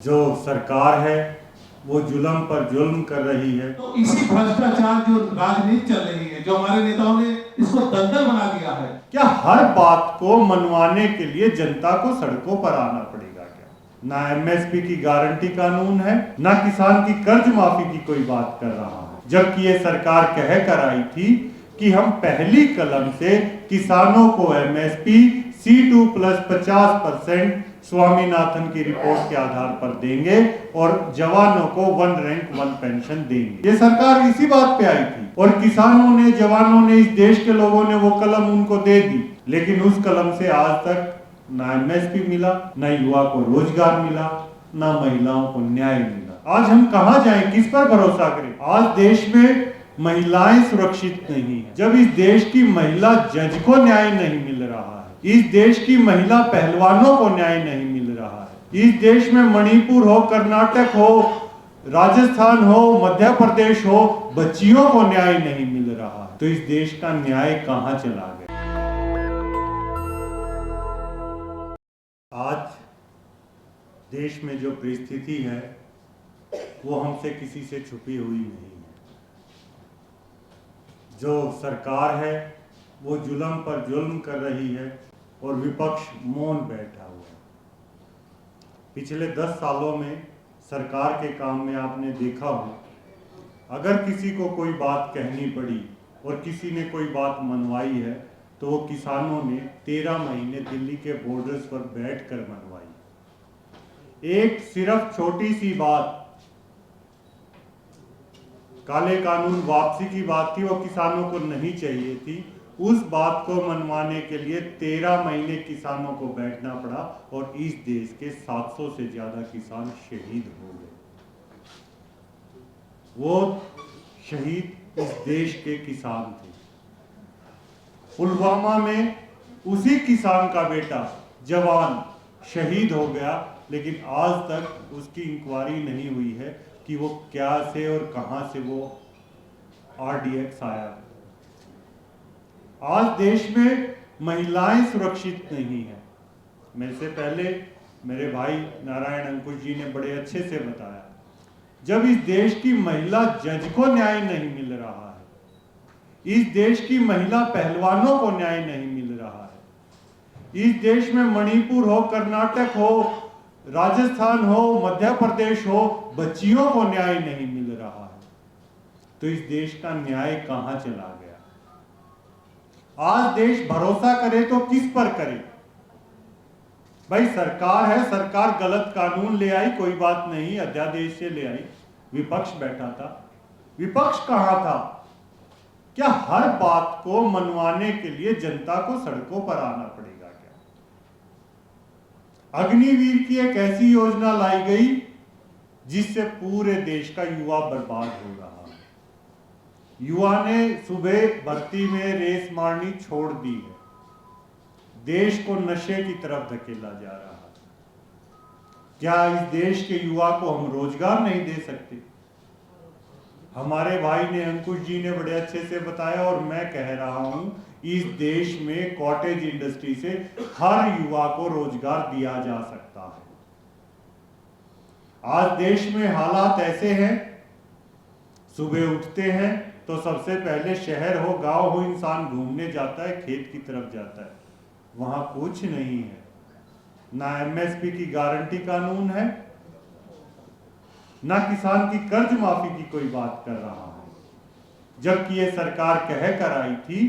जो सरकार है वो जुल्म पर जुल्म कर रही है। तो इसी भ्रष्टाचार जो राजनीति चल रही है, जो हमारे नेताओं ने इसको दलदल बना दिया है। क्या हर बात को मनवाने के लिए जनता को सड़कों पर आना पड़ेगा क्या? ना एमएसपी की गारंटी कानून है, ना किसान की कर्ज माफी की कोई बात कर रहा है, जबकि ये सरकार कह कर आई थी कि हम पहली कलम से किसानों को एमएसपी C2 प्लस 50% स्वामीनाथन की रिपोर्ट के आधार पर देंगे और जवानों को 1 रैंक 1 पेंशन देंगे। ये सरकार इसी बात पे आई थी और किसानों ने, जवानों ने, इस देश के लोगों ने वो कलम उनको दे दी, लेकिन उस कलम से आज तक ना एमएसपी मिला, ना युवा को रोजगार मिला, ना महिलाओं को न्याय मिला। आज हम कहां जाएं, किस पर भरोसा करें? आज देश में महिलाएं सुरक्षित नहीं है। जब इस देश की महिला जज को न्याय नहीं मिल रहा है, इस देश की महिला पहलवानों को न्याय नहीं मिल रहा है, इस देश में मणिपुर हो, कर्नाटक हो, राजस्थान हो, मध्य प्रदेश हो, बच्चियों को न्याय नहीं मिल रहा है, तो इस देश का न्याय कहां चला गया? आज देश में जो परिस्थिति है वो हमसे किसी से छुपी हुई नहीं है। जो सरकार है वो जुल्म पर जुल्म कर रही है और विपक्ष मौन बैठा हुआ है। पिछले 10 सालों में सरकार के काम में आपने देखा हो, अगर किसी को कोई बात कहनी पड़ी और किसी ने कोई बात मनवाई है तो वो किसानों ने 13 महीने दिल्ली के बॉर्डर्स पर बैठकर मनवाई। एक सिर्फ छोटी सी बात, काले कानून वापसी की बात थी, वो किसानों को नहीं चाहिए थी। उस बात को मनवाने के लिए 13 महीने किसानों को बैठना पड़ा और इस देश के 700 से ज्यादा किसान शहीद हो गए। वो शहीद इस देश के किसान थे। पुलवामा में उसी किसान का बेटा जवान शहीद हो गया, लेकिन आज तक उसकी इंक्वायरी नहीं हुई है कि वो क्या से और कहां से वो RDX आया। आज देश में महिलाएं सुरक्षित नहीं है। मेरे से पहले मेरे भाई नारायण अंकुश जी ने बड़े अच्छे से बताया, जब इस देश की महिला जज को न्याय नहीं मिल रहा है, इस देश की महिला पहलवानों को न्याय नहीं मिल रहा है, इस देश में मणिपुर हो, कर्नाटक हो, राजस्थान हो, मध्य प्रदेश हो, बच्चियों को न्याय नहीं मिल रहा है, तो इस देश का न्याय कहां चला गया? आज देश भरोसा करे तो किस पर करे? भाई सरकार है, सरकार गलत कानून ले आई, कोई बात नहीं, अध्यादेश से ले आई, विपक्ष बैठा था। विपक्ष कहां था? क्या हर बात को मनवाने के लिए जनता को सड़कों पर आना पड़ेगा क्या? अग्निवीर की एक ऐसी योजना लाई गई जिससे पूरे देश का युवा बर्बाद हो रहा है। युवा ने सुबह भर्ती में रेस मारनी छोड़ दी है, देश को नशे की तरफ धकेला जा रहा है। क्या इस देश के युवा को हम रोजगार नहीं दे सकते? हमारे भाई ने, अंकुश जी ने बड़े अच्छे से बताया और मैं कह रहा हूं, इस देश में कॉटेज इंडस्ट्री से हर युवा को रोजगार दिया जा सकता है। आज देश में हालात ऐसे हैं, सुबह उठते हैं तो सबसे पहले शहर हो, गांव हो, इंसान घूमने जाता है, खेत की तरफ जाता है, वहां कुछ नहीं है। ना एमएसपी की गारंटी कानून है, ना किसान की कर्ज माफी की कोई बात कर रहा है, जबकि ये सरकार कह कर आई थी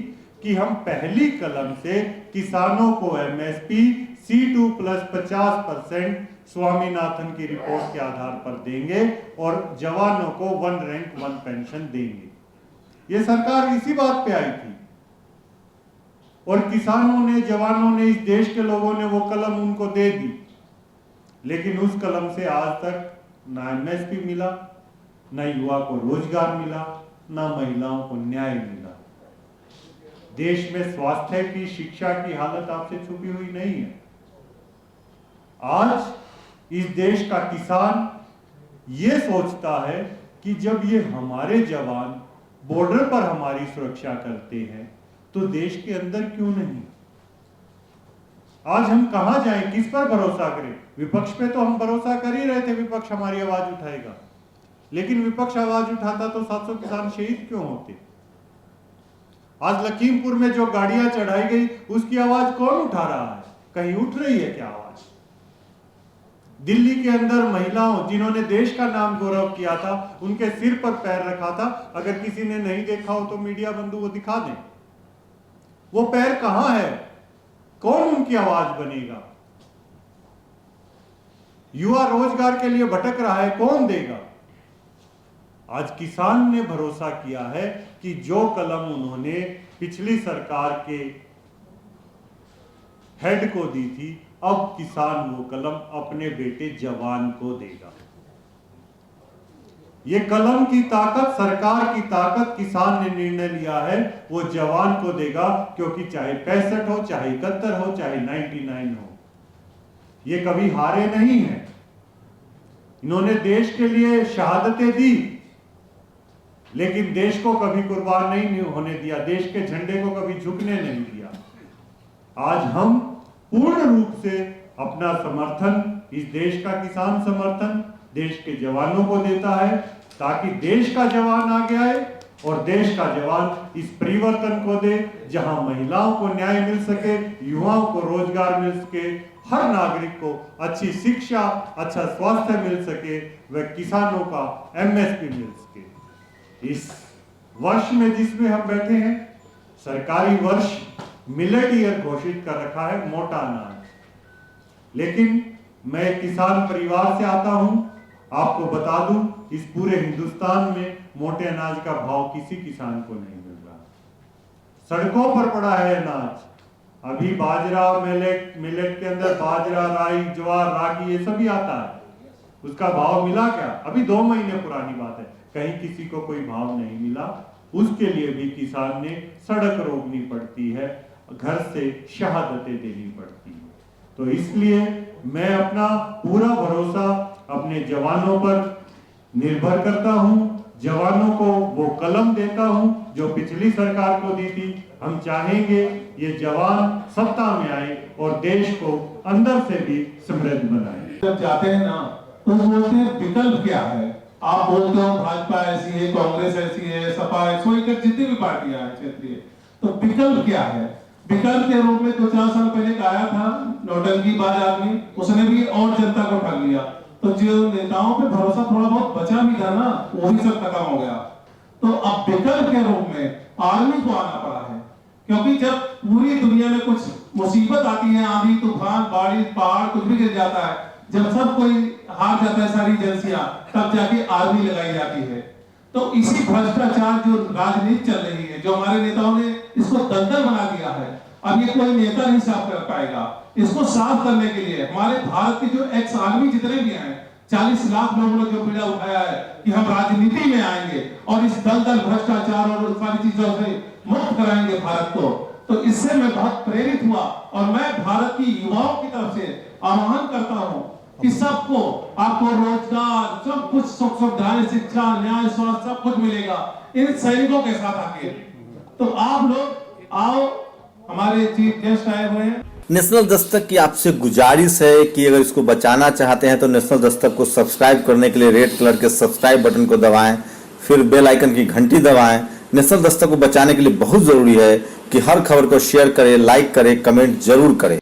कि हम पहली कलम से किसानों को एमएसपी C2 प्लस 50% स्वामीनाथन की रिपोर्ट के आधार पर देंगे और जवानों को 1 रैंक 1 पेंशन देंगे। ये सरकार इसी बात पे आई थी और किसानों ने, जवानों ने, इस देश के लोगों ने वो कलम उनको दे दी, लेकिन उस कलम से आज तक ना एमएसपी मिला, ना युवा को रोजगार मिला, ना महिलाओं को न्याय मिला। देश में स्वास्थ्य की, शिक्षा की हालत आपसे छुपी हुई नहीं है। आज इस देश का किसान ये सोचता है कि जब ये हमारे जवान बॉर्डर पर हमारी सुरक्षा करते हैं तो देश के अंदर क्यों नहीं? आज हम कहां जाएं, किस पर भरोसा करें? विपक्ष पे तो हम भरोसा कर ही रहे थे, विपक्ष हमारी आवाज उठाएगा, लेकिन विपक्ष आवाज उठाता तो 700 किसान शहीद क्यों होते? आज लखीमपुर में जो गाड़ियां चढ़ाई गई उसकी आवाज कौन उठा रहा है? कहीं उठ रही है क्या आवाज? दिल्ली के अंदर महिलाओं जिन्होंने देश का नाम गौरव किया था, उनके सिर पर पैर रखा था। अगर किसी ने नहीं देखा हो तो मीडिया बंधु वो दिखा दें, वो पैर कहां है? कौन उनकी आवाज बनेगा? युवा रोजगार के लिए भटक रहा है, कौन देगा? आज किसान ने भरोसा किया है कि जो कलम उन्होंने पिछली सरकार के हेड को दी थी, अब किसान वो कलम अपने बेटे जवान को देगा। ये कलम की ताकत, सरकार की ताकत, किसान ने निर्णय लिया है वो जवान को देगा, क्योंकि चाहे 65 हो, चाहे 71 हो, चाहे 99 हो, ये कभी हारे नहीं है। इन्होंने देश के लिए शहादतें दी, लेकिन देश को कभी कुर्बान नहीं होने दिया, देश के झंडे को कभी झुकने नहीं दिया। आज हम पूर्ण रूप से अपना समर्थन, इस देश का किसान समर्थन देश के जवानों को देता है, ताकि देश का जवान आगे आए और देश का जवान इस परिवर्तन को दे, जहां महिलाओं को न्याय मिल सके, युवाओं को रोजगार मिल सके, हर नागरिक को अच्छी शिक्षा, अच्छा स्वास्थ्य मिल सके, व किसानों का एमएसपी मिल सके। इस वर्ष में जिसमें हम बैठे हैं, सरकारी वर्ष मिलेट ईयर घोषित कर रखा है, मोटा अनाज। लेकिन मैं किसान परिवार से आता हूं, आपको बता दूं, इस पूरे हिंदुस्तान में मोटे अनाज का भाव किसी किसान को नहीं मिल रहा। सड़कों पर पड़ा है अनाज। अभी बाजरा, मिलेट के अंदर बाजरा, राई, ज्वार, रागी, ये सभी आता है, उसका भाव मिला क्या? अभी 2 महीने पुरानी बात है, कहीं किसी को कोई भाव नहीं मिला। उसके लिए भी किसान ने सड़क रोकनी पड़ती है, घर से शहादतें देनी पड़ती है। तो इसलिए मैं अपना पूरा भरोसा अपने जवानों पर निर्भर करता हूं, जवानों को वो कलम देता हूं जो पिछली सरकार को दी थी। हम चाहेंगे ये जवान सत्ता में आए और देश को अंदर से भी समृद्ध बनाए। जब जाते हैं ना तो बोलते हैं विकल्प क्या है? आप बोलते हो भाजपा ऐसी है, कांग्रेस ऐसी है, सपा है, सोई कर जितनी भी पार्टियां हैं क्षेत्रीय, तो विकल्प क्या है? विकल्प के रूप में 2-4 साल पहले आया था नौटंकीबाज आदमी, उसने भी और जनता को ठग लिया। तो जो नेताओं पे भरोसा थोड़ा बहुत बचा भी था ना, वो भी सब खत्म हो गया। तो अब विकल्प के रूप में आर्मी को आना पड़ा है, क्योंकि जब पूरी दुनिया में कुछ मुसीबत आती है, आंधी तूफान, बारिश, पहाड़ कुछ भी गिर जाता है, जब सब कोई हार जाता है, सारी एजेंसियां, तब जाके आर्मी लगाई जाती है। तो इसी भ्रष्टाचार जो राजनीति चल रही है, जो हमारे नेताओं ने इसको दलदल बना दिया है, अब ये कोई नेता नहीं साफ कर पाएगा। इसको साफ करने के लिए हमारे भारत के जो एक्स आर्मी जितने भी हैं, 40 लाख लोगों ने जो पीड़ा उठाया है कि हम राजनीति में आएंगे और इस दलदल, भ्रष्टाचार और सारी चीजों से मुक्त कराएंगे भारत को, तो इससे मैं बहुत प्रेरित हुआ और मैं भारत की युवाओं की तरफ से आह्वान करता हूं कि सबको, आपको रोजगार, सब कुछ, सुख सुविधाएं, शिक्षा, न्याय, स्वास्थ्य सब कुछ मिलेगा इन सैनिकों के साथ आके। तो आप लोग आओ, हमारे चीफ गेस्ट आए हुए हैं। नेशनल दस्तक की आपसे गुजारिश है कि अगर इसको बचाना चाहते हैं तो नेशनल दस्तक को सब्सक्राइब करने के लिए रेड कलर के सब्सक्राइब बटन को दबाएं, फिर बेल आइकन की घंटी दबाएं। नेशनल दस्तक को बचाने के लिए बहुत जरूरी है कि हर खबर को शेयर करें, लाइक करें, कमेंट जरूर करें।